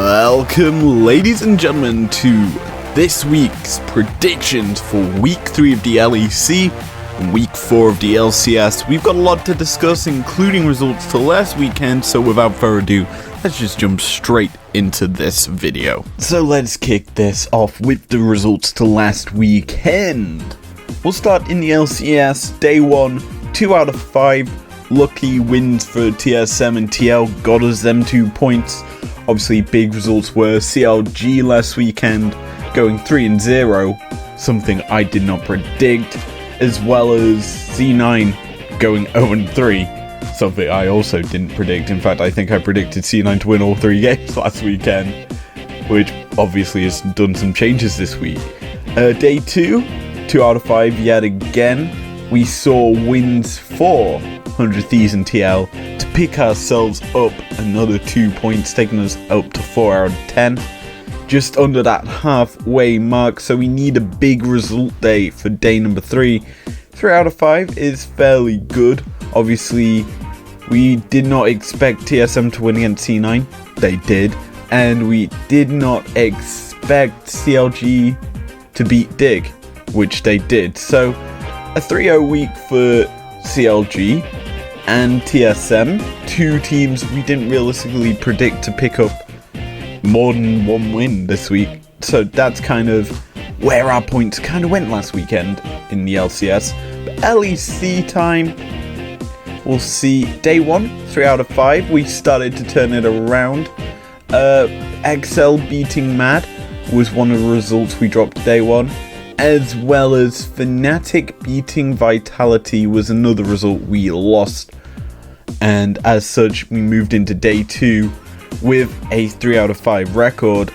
Welcome, ladies and gentlemen, to this week's predictions for Week 3 of the LEC and Week 4 of the LCS. We've got a lot to discuss, including results to last weekend, so without further ado, let's just jump straight into this video. So let's kick this off with the results to last weekend. We'll start in the LCS, day 1, 2 out of 5 lucky wins for TSM and TL got us them 2 points. Obviously, big results were CLG last weekend going 3-0, something I did not predict, as well as C9 going 0-3, something I also didn't predict. In fact, I think I predicted C9 to win all 3 games last weekend, which obviously has done some changes this week. Day 2, 2 out of 5 yet again. We saw wins for 100 Thieves and TL to pick ourselves up another 2 points, taking us up to 4 out of 10. Just under that halfway mark, so we need a big result day for day number 3. 3 out of 5 is fairly good. Obviously, we did not expect TSM to win against C9. They did. And we did not expect CLG to beat Dig, which they did. So, a 3-0 week for CLG and TSM, 2 teams we didn't realistically predict to pick up more than 1 win this week. So that's kind of where our points kind of went last weekend in the LCS. But LEC time, we'll see. Day 1, 3 out of 5, we started to turn it around. XL beating Mad was one of the results we dropped day 1. As well as Fnatic beating Vitality was another result we lost. And as such, we moved into day 2 with a 3 out of 5 record.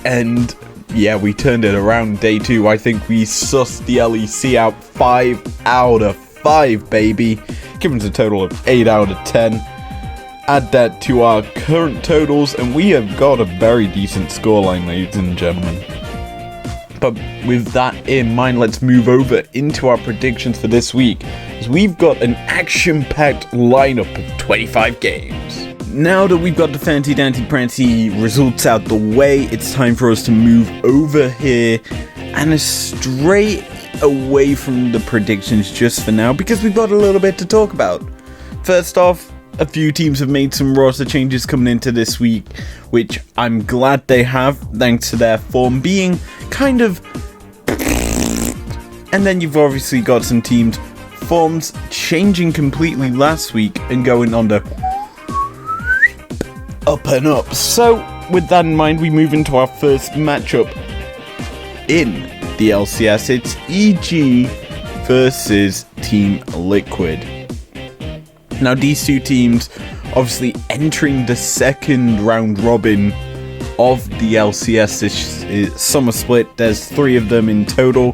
And yeah, we turned it around day 2. I think we sussed the LEC out 5 out of 5, baby. Giving us a total of 8 out of 10. Add that to our current totals, and we have got a very decent scoreline, ladies and gentlemen. But with that in mind, let's move over into our predictions for this week, as we've got an action-packed lineup of 25 games. Now that we've got the fancy dancy prancy results out the way, it's time for us to move over here and straight away from the predictions just for now, because we've got a little bit to talk about. First off, a few teams have made some roster changes coming into this week, which I'm glad they have, thanks to their form being kind of... And then you've obviously got some teams' forms changing completely last week and going on the up and up. So, with that in mind, we move into our first matchup in the LCS. It's EG versus Team Liquid. Now, these 2 teams obviously entering the second round robin of the LCS this summer split. There's 3 of them in total.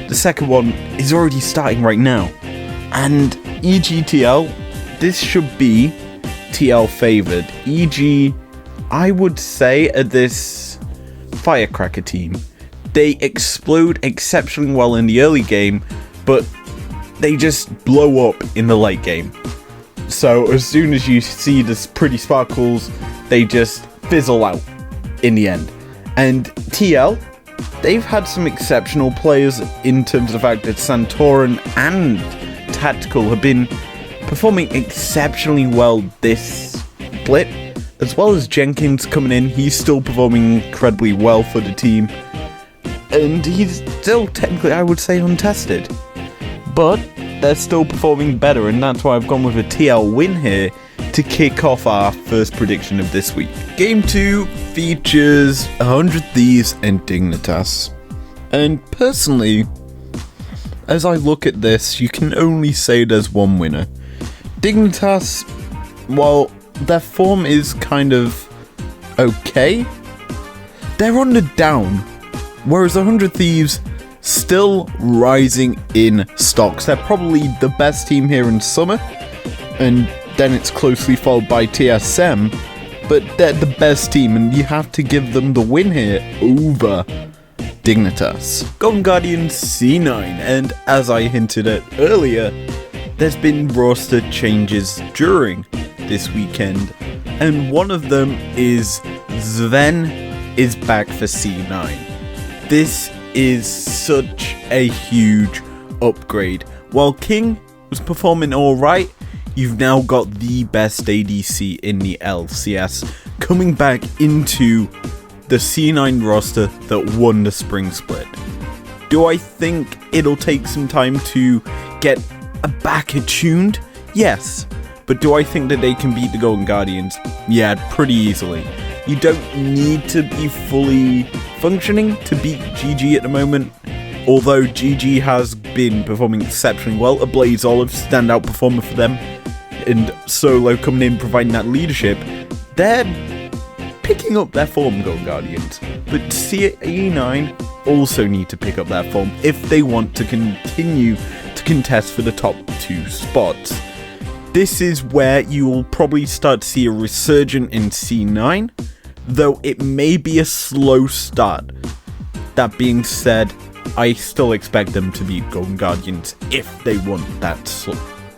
The second one is already starting right now. And EGTL, this should be TL favored. EG, I would say, are this firecracker team. They explode exceptionally well in the early game, but they just blow up in the late game. So as soon as you see the pretty sparkles, they just fizzle out in the end. And TL, they've had some exceptional players in terms of the fact that Santorin and Tactical have been performing exceptionally well this split, as well as Jenkins coming in. He's still performing incredibly well for the team, and he's still technically, I would say, untested. But they're still performing better, and that's why I've gone with a TL win here to kick off our first prediction of this week. Game 2 features 100 Thieves and Dignitas. And personally, as I look at this, you can only say there's one winner. Dignitas, while their form is kind of okay, they're on the down, whereas 100 Thieves still rising in stocks. They're probably the best team here in summer, and then it's closely followed by TSM, but they're the best team, and you have to give them the win here over Dignitas. Golden Guardians C9, and as I hinted at earlier, there's been roster changes during this weekend, and one of them is Sven is back for C9. This is such a huge upgrade. While King was performing alright, you've now got the best ADC in the LCS coming back into the C9 roster that won the spring split. Do I think it'll take some time to get back attuned? Yes. But do I think that they can beat the Golden Guardians? Yeah, pretty easily. You don't need to be fully functioning to beat GG at the moment. Although GG has been performing exceptionally well, a Blaze Olive standout performer for them, and Solo coming in providing that leadership, they're picking up their form, Golden Guardians. But E9 also need to pick up their form if they want to continue to contest for the top 2 spots. This is where you will probably start to see a resurgence in C9, though it may be a slow start. That being said, I still expect them to beat Golden Guardians if they want that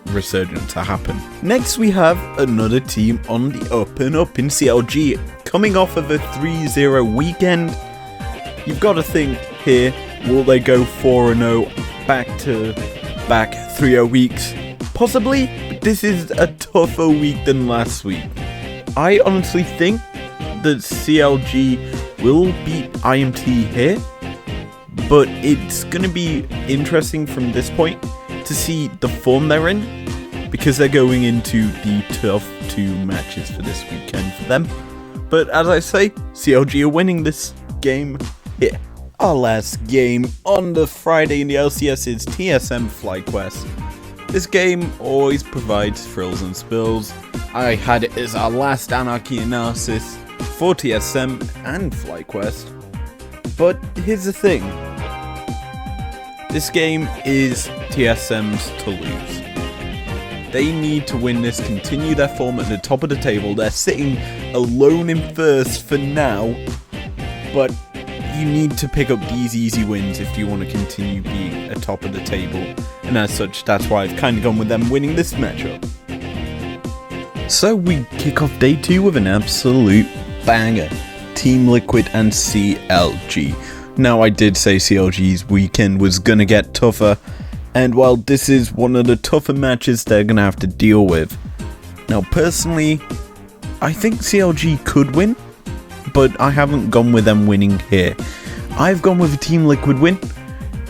resurgence to happen. Next we have another team on the up and up in CLG, coming off of a 3-0 weekend. You've got to think here, will they go 4-0 back 3-0 weeks? Possibly, but this is a tougher week than last week. I honestly think that CLG will beat IMT here, but it's going to be interesting from this point to see the form they're in, because they're going into the tough 2 matches for this weekend for them. But as I say, CLG are winning this game here. Our last game on the Friday in the LCS is TSM FlyQuest. This game always provides thrills and spills. I had it as our last Anarchy analysis for TSM and FlyQuest. But here's the thing. This game is TSM's to lose. They need to win this, continue their form at the top of the table. They're sitting alone in first for now, but you need to pick up these easy wins if you want to continue being atop of the table. And as such, that's why I've kind of gone with them winning this matchup. So we kick off day 2 with an absolute banger. Team Liquid and CLG. Now, I did say CLG's weekend was going to get tougher, and while this is one of the tougher matches they're going to have to deal with. Now, personally, I think CLG could win, but I haven't gone with them winning here. I've gone with a Team Liquid win,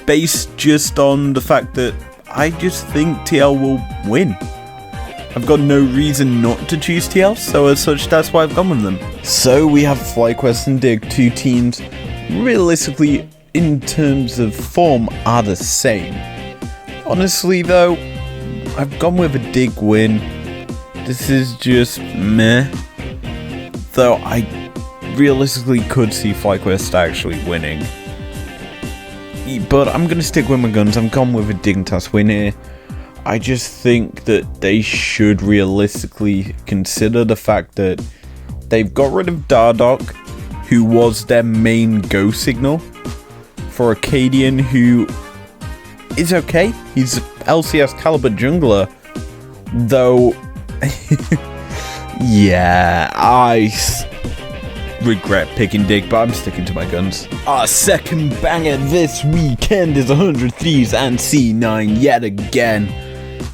based just on the fact that I just think TL will win. I've got no reason not to choose TL, so as such, that's why I've gone with them. So we have FlyQuest and Dig, 2 teams, realistically, in terms of form, are the same. Honestly, though, I've gone with a Dig win. This is just meh. Though I realistically could see FlyQuest actually winning. But I'm going to stick with my guns. I'm gone with a Dignitas win here. I just think that they should realistically consider the fact that they've got rid of Dardoch, who was their main go signal, for Acadian, who is okay. He's LCS caliber jungler, though. Yeah, I regret picking Dig, but I'm sticking to my guns. Our second banger this weekend is 100 Thieves and C9 yet again.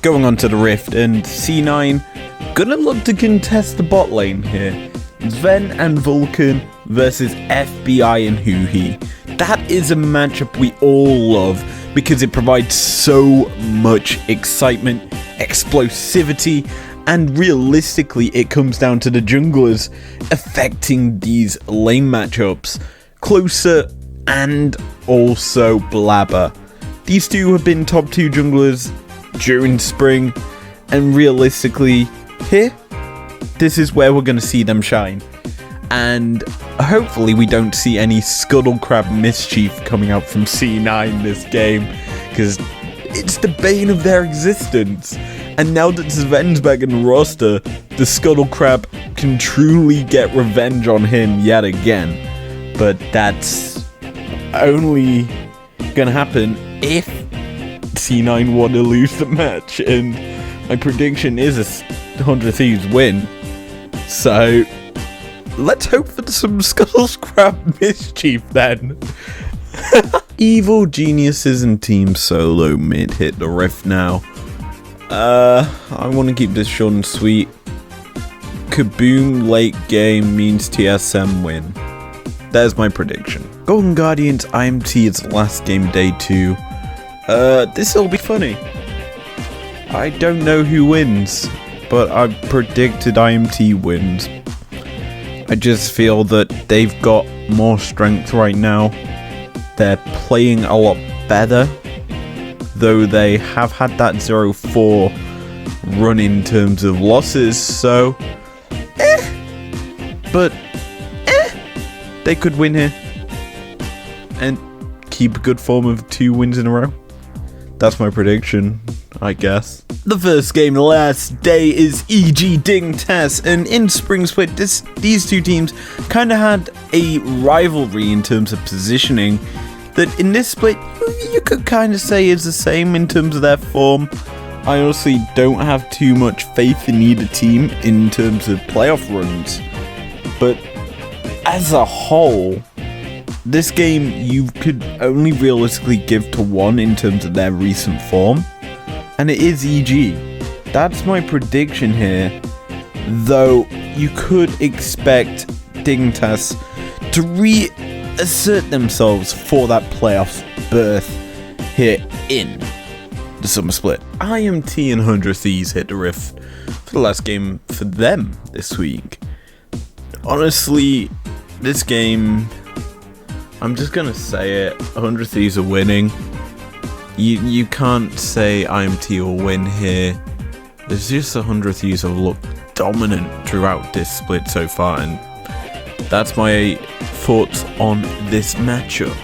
Going on to the Rift, and C9 gonna look to contest the bot lane here. Sven and Vulcan versus FBI and Huhi. That is a matchup we all love because it provides so much excitement, explosivity, and realistically it comes down to the junglers affecting these lane matchups. Closer and also Blabber. These two have been top 2 junglers during spring, and realistically here, this is where we're going to see them shine. And hopefully we don't see any Scuttlecrab mischief coming out from C9 this game, because it's the bane of their existence. And now that Sven's back in the roster, the Scuttlecrab can truly get revenge on him yet again. But that's only gonna happen if C9 want to lose the match, and my prediction is a 100 Thieves win. So let's hope for some Skull Scrap mischief then. Evil Geniuses and Team Solo mid hit the rift now. I want to keep this short and sweet. Kaboom late game means TSM win. There's my prediction. Golden Guardians IMT is last game day 2. This'll be funny. I don't know who wins, but I predicted IMT wins. I just feel that they've got more strength right now. They're playing a lot better, though they have had that 0-4 run in terms of losses, so but they could win here and keep a good form of 2 wins in a row. That's my prediction, I guess. The first game last day is EG Dignitas, and in Spring Split, these two teams kind of had a rivalry in terms of positioning that in this split, you could kind of say is the same in terms of their form. I honestly don't have too much faith in either team in terms of playoff runs, but as a whole, this game you could only realistically give to one in terms of their recent form, and it is EG. That's my prediction here, though you could expect Dignitas to reassert themselves for that playoff berth here in the Summer Split. IMT and 100 Thieves hit the rift for the last game for them this week. Honestly, this game, I'm just gonna say it, 100 Thieves are winning. You can't say IMT will win here. There's just 100 Thieves have looked dominant throughout this split so far, and that's my thoughts on this matchup.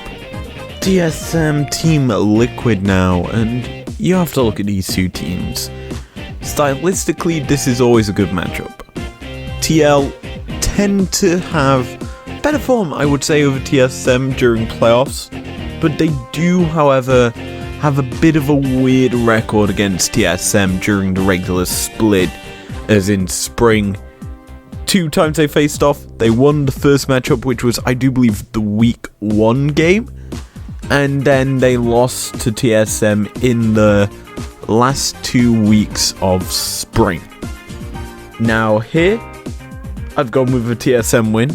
TSM Team Liquid now, and you have to look at these two teams. Stylistically, this is always a good matchup. TL tend to have better form, I would say, over TSM during playoffs, but they do, however, have a bit of a weird record against TSM during the regular split, as in spring. 2 times they faced off, they won the first matchup, which was, I do believe, the week 1 game, and then they lost to TSM in the last 2 weeks of spring. Now here, I've gone with a TSM win.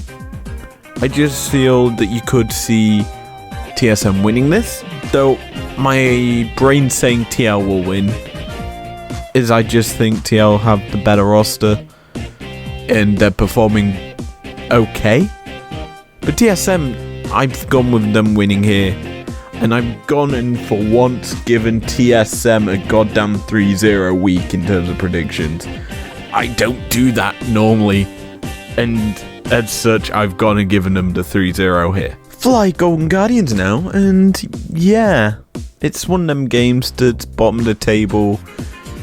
I just feel that you could see TSM winning this, though my brain saying TL will win, is I just think TL have the better roster and they're performing okay. But TSM, I've gone with them winning here, and I've gone and for once given TSM a goddamn 3-0 week in terms of predictions. I don't do that normally, and as such, I've gone and given them the 3-0 here. Fly Golden Guardians now, and yeah, it's one of them games that's bottom of the table.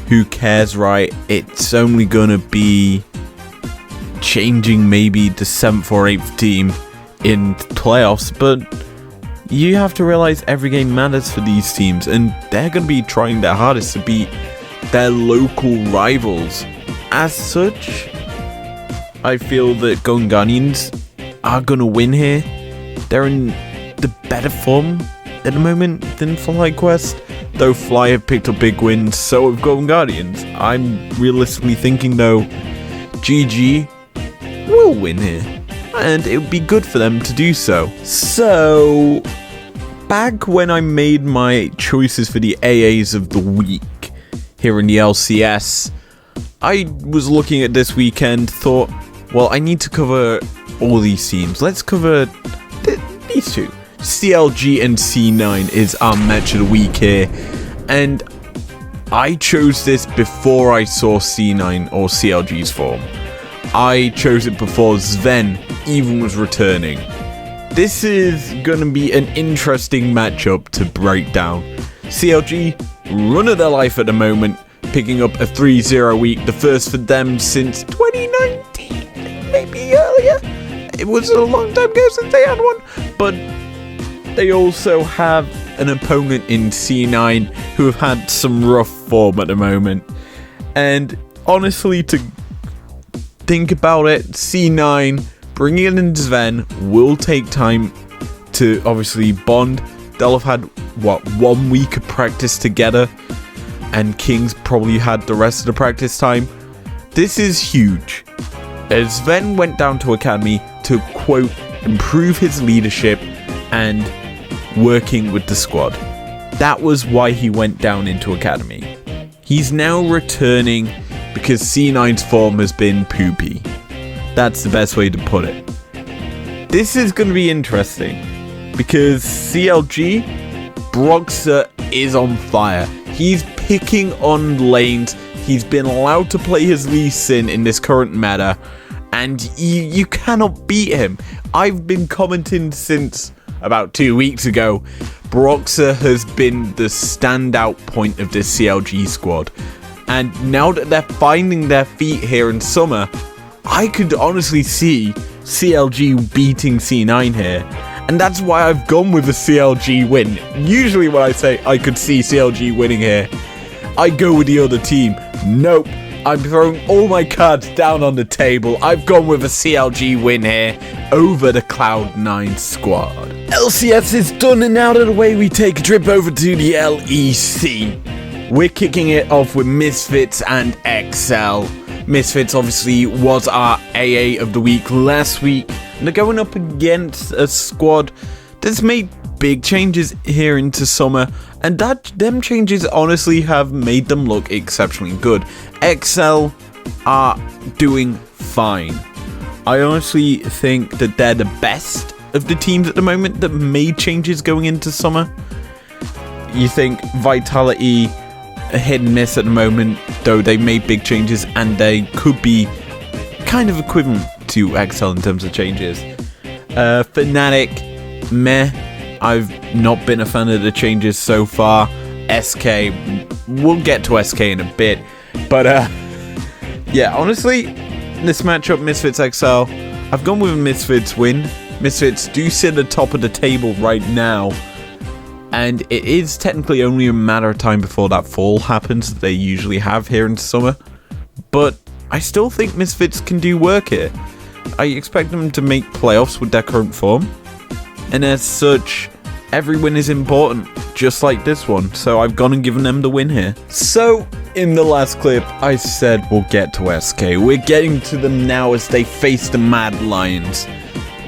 Who cares, right? It's only gonna be changing maybe the 7th or 8th team in playoffs, but you have to realize every game matters for these teams, and they're gonna be trying their hardest to beat their local rivals. As such, I feel that Golden Guardians are gonna win here. They're in the better form at the moment than FlyQuest, though Fly have picked up big wins, so have Golden Guardians. I'm realistically thinking though, GG will win here, and it would be good for them to do so. So, back when I made my choices for the AAs of the week here in the LCS, I was looking at this weekend, thought, well, I need to cover all these teams. Let's cover these two. CLG and C9 is our match of the week here, and I chose this before I saw C9 or CLG's form. I chose it before Sven even was returning. This is going to be an interesting matchup to break down. CLG, run of their life at the moment, picking up a 3-0 week, the first for them since 2019, maybe earlier. It was a long time ago since they had one, but they also have an opponent in C9 who have had some rough form at the moment. And honestly, to think about it, C9 bringing in Sven will take time to obviously bond. They'll have had, 1 week of practice together, and Kings probably had the rest of the practice time. This is huge. As Sven went down to Academy to, quote, improve his leadership and working with the squad. That was why he went down into Academy. He's now returning because C9's form has been poopy. That's the best way to put it. This is going to be interesting because CLG, Broxah is on fire. He's picking on lanes. He's been allowed to play his Lee Sin in this current meta, and you cannot beat him. I've been commenting since about 2 weeks ago. Broxah has been the standout point of this CLG squad, and now that they're finding their feet here in summer, I could honestly see CLG beating C9 here, and that's why I've gone with a CLG win. Usually when I say I could see CLG winning here, I go with the other team. Nope, I'm throwing all my cards down on the table. I've gone with a CLG win here over the Cloud9 squad. LCS is done, and out of the way we take a trip over to the LEC. We're kicking it off with Misfits and XL. Misfits obviously was our AA of the week last week, and they're going up against a squad that's made big changes here into summer, and them changes honestly have made them look exceptionally good. XL are doing fine. I honestly think that they're the best of the teams at the moment that made changes going into summer. You think Vitality a hit and miss at the moment, though they made big changes, and they could be kind of equivalent to XL in terms of changes. Fnatic, meh. I've not been a fan of the changes so far. SK, we'll get to SK in a bit, but yeah, honestly, this matchup, Misfits XL, I've gone with a Misfits win. Misfits do sit at the top of the table right now, and it is technically only a matter of time before that fall happens that they usually have here in summer, but I still think Misfits can do work here. I expect them to make playoffs with their current form, and as such, every win is important, just like this one, so I've gone and given them the win here. So, in the last clip, I said we'll get to SK. We're getting to them now as they face the Mad Lions.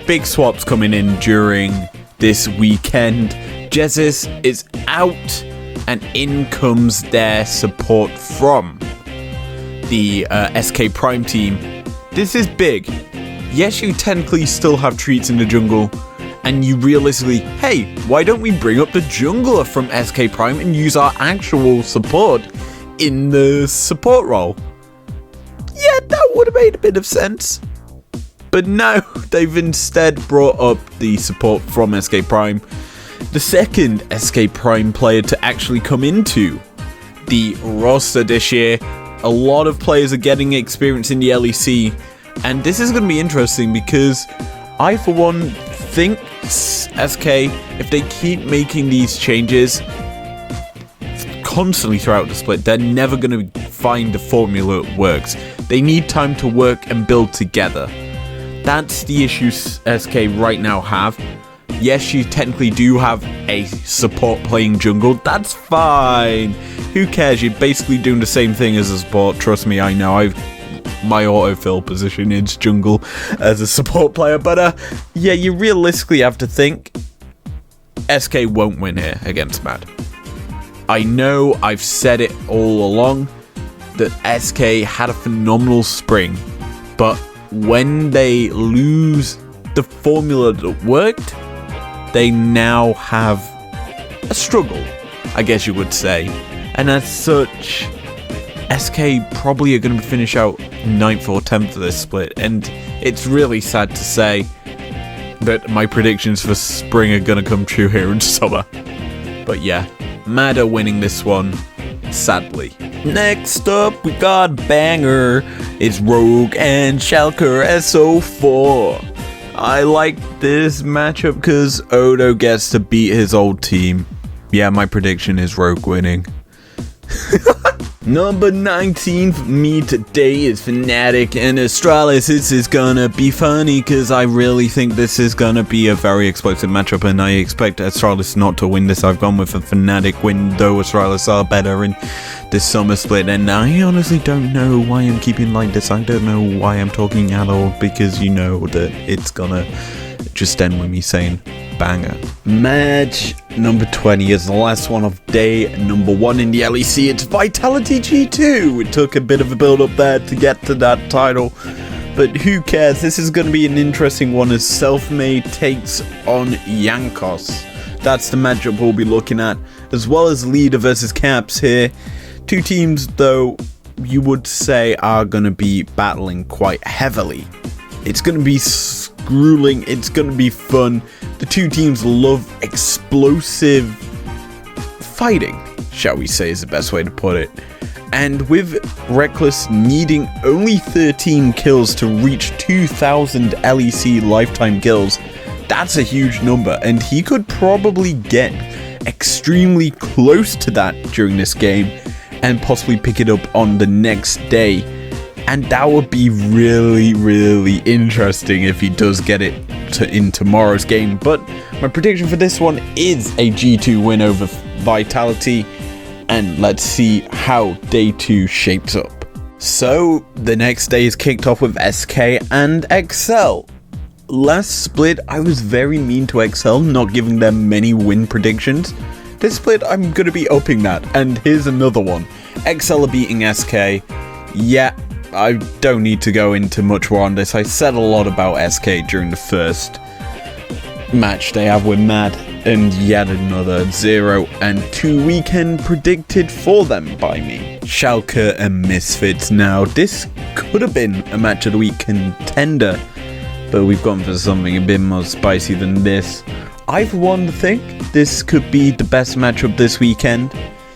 Big swaps coming in during this weekend. Jesus is out, and in comes their support from the SK Prime team. This is big. Yes, you technically still have treats in the jungle, and you realistically, hey, why don't we bring up the jungler from SK Prime and use our actual support in the support role? Yeah, that would have made a bit of sense. But no, they've instead brought up the support from SK Prime, the second SK Prime player to actually come into the roster this year. A lot of players are getting experience in the LEC, and this is going to be interesting because I, for one, think SK, if they keep making these changes constantly throughout the split, they're never going to find the formula that works. They need time to work and build together. That's the issue SK right now have. Yes, you technically do have a support playing jungle. That's fine. Who cares? You're basically doing the same thing as a support. Trust me, I know. My autofill position is jungle as a support player. But yeah, you realistically have to think SK won't win here against Mad. I know I've said it all along that SK had a phenomenal spring, but when they lose the formula that worked, they now have a struggle, I guess you would say. And as such, SK probably are going to finish out 9th or 10th of this split. And it's really sad to say that my predictions for spring are going to come true here in summer. But yeah, Mad are winning this one, sadly. Next up, we got Banger. It's Rogue and Schalke SO4. I like this matchup because Odo gets to beat his old team. Yeah, my prediction is Rogue winning. Number 19 for me today is Fnatic and Astralis. This is gonna be funny because I really think this is gonna be a very explosive matchup, and I expect Astralis not to win this. I've gone with a Fnatic win, though Astralis are better in this summer split, and I honestly don't know why I'm keeping like this. I don't know why I'm talking at all, because you know that it's gonna just end with me saying banger. Match number 20 is the last one of day number 1 in the LEC. It's Vitality G2. It took a bit of a build up there to get to that title, but who cares? This is going to be an interesting one as Selfmade takes on Yankos. That's the matchup we'll be looking at, as well as Leader versus Caps here. Two teams, though, you would say are going to be battling quite heavily. It's going to be grueling, it's going to be fun. The two teams love explosive fighting, shall we say, is the best way to put it. And with Reckless needing only 13 kills to reach 2,000 LEC lifetime kills, that's a huge number, and he could probably get extremely close to that during this game and possibly pick it up on the next day. And that would be really, really interesting if he does get it in tomorrow's game. But my prediction for this one is a G2 win over Vitality. And let's see how day 2 shapes up. So the next day is kicked off with SK and XL. Last split, I was very mean to XL, not giving them many win predictions. This split, I'm going to be upping that. And here's another one. XL are beating SK. Yeah. I don't need to go into much more on this. I said a lot about SK during the first match they have with Mad, and yet another 0 and 2 weekend predicted for them by me. Schalke and Misfits now. This could have been a match of the week contender, but we've gone for something a bit more spicy than this. I, for one, think this could be the best matchup this weekend.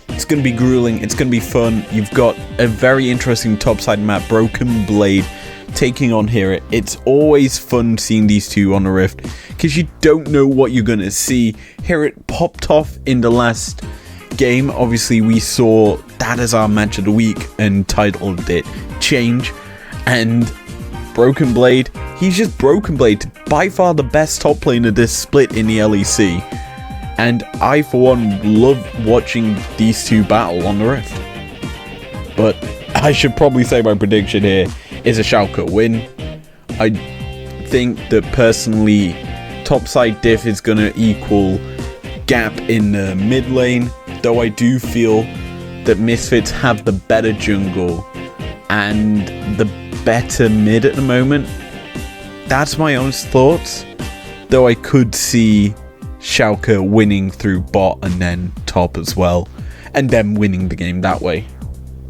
It's going to be grueling, it's going to be fun. You've got a very interesting topside map, Broken Blade, taking on Hero. It's always fun seeing these two on the Rift, because you don't know what you're going to see. Hero popped off in the last game. Obviously, we saw that as our match of the week and titled it Change. And Broken Blade, he's just Broken Blade, by far the best top laner this split in the LEC. And I, for one, love watching these two battle on the Rift. But I should probably say my prediction here is a Schalke win. I think that personally, topside diff is going to equal gap in the mid lane. Though I do feel that Misfits have the better jungle and the better mid at the moment. That's my honest thoughts. Though I could see Schalke winning through bot and then top as well, and then winning the game that way.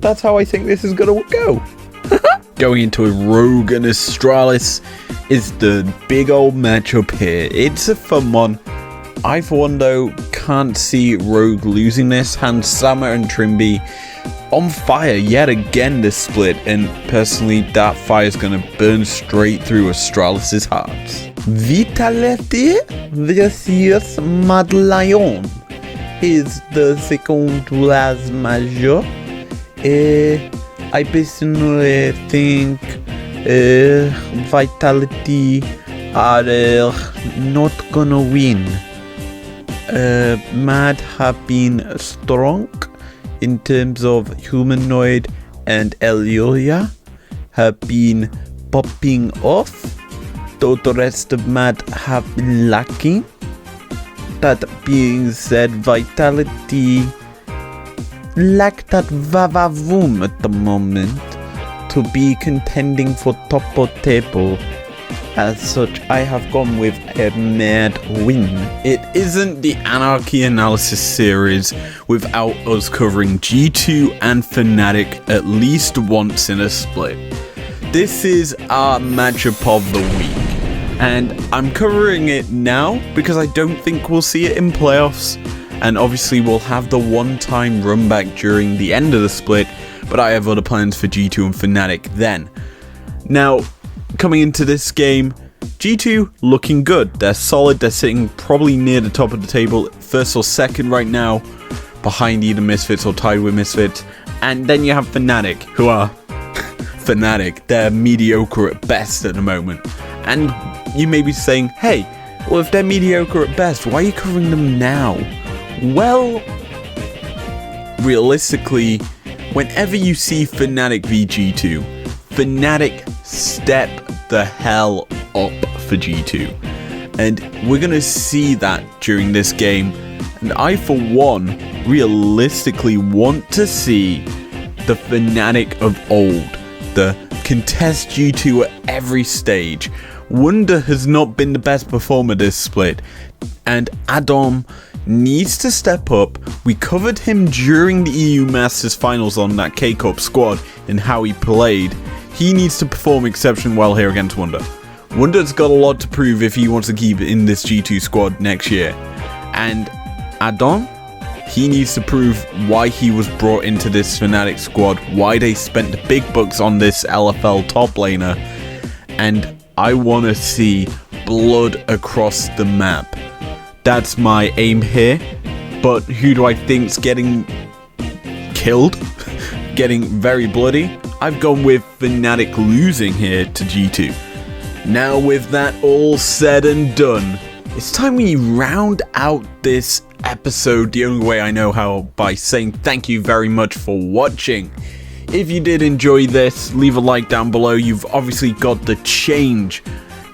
That's how I think this is gonna go. Going into a Rogue and Astralis is the big old matchup here. It's a fun one. I, for one, though, can't see Rogue losing this. Hans Sammer and Trimby on fire yet again this split, and personally that fire is gonna burn straight through Astralis' hearts. Vitality versus Mad Lion is the second last major. I personally think Vitality are not gonna win. Mad have been strong in terms of humanoid, and Elia have been popping off, though the rest of Mad have been lacking. That being said, Vitality lack that vavavoom at the moment to be contending for top of table. As such, I have gone with a Mad win. It isn't the Anarchy Analysis series without us covering G2 and Fnatic at least once in a split. This is our matchup of the week, and I'm covering it now because I don't think we'll see it in playoffs, and obviously we'll have the one-time run back during the end of the split, but I have other plans for G2 and Fnatic then. Now, coming into this game, G2 looking good. They're solid. They're sitting probably near the top of the table, first or second right now, behind either Misfits or tied with Misfits. And then you have Fnatic, who are Fnatic. They're mediocre at best at the moment. And you may be saying, hey, well, if they're mediocre at best, why are you covering them now? Well, realistically, whenever you see Fnatic v G2, Fnatic step the hell up for G2. And we're going to see that during this game. And I, for one, realistically want to see the Fnatic of old, the contest G2 at every stage. Wunder has not been the best performer this split, and Adam needs to step up. We covered him during the EU Masters Finals on that K-Cup squad and how he played. He needs to perform exceptionally well here against Wunder. Wunder's got a lot to prove if he wants to keep in this G2 squad next year. And Adam, he needs to prove why he was brought into this Fnatic squad, why they spent the big bucks on this LFL top laner, and I want to see blood across the map. That's my aim here, but who do I think's getting killed? Getting very bloody? I've gone with Fnatic losing here to G2. Now with that all said and done, it's time we round out this episode the only way I know how, by saying thank you very much for watching. If you did enjoy this, leave a like down below. You've obviously got the change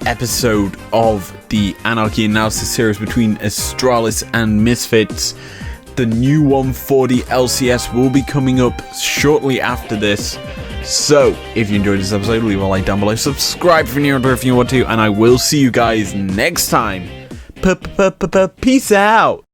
episode of the Anarchy Analysis series between Astralis and Misfits. The new one for the LCS will be coming up shortly after this. So, if you enjoyed this episode, leave a like down below. Subscribe if you're new if you want to, and I will see you guys next time. Peace out.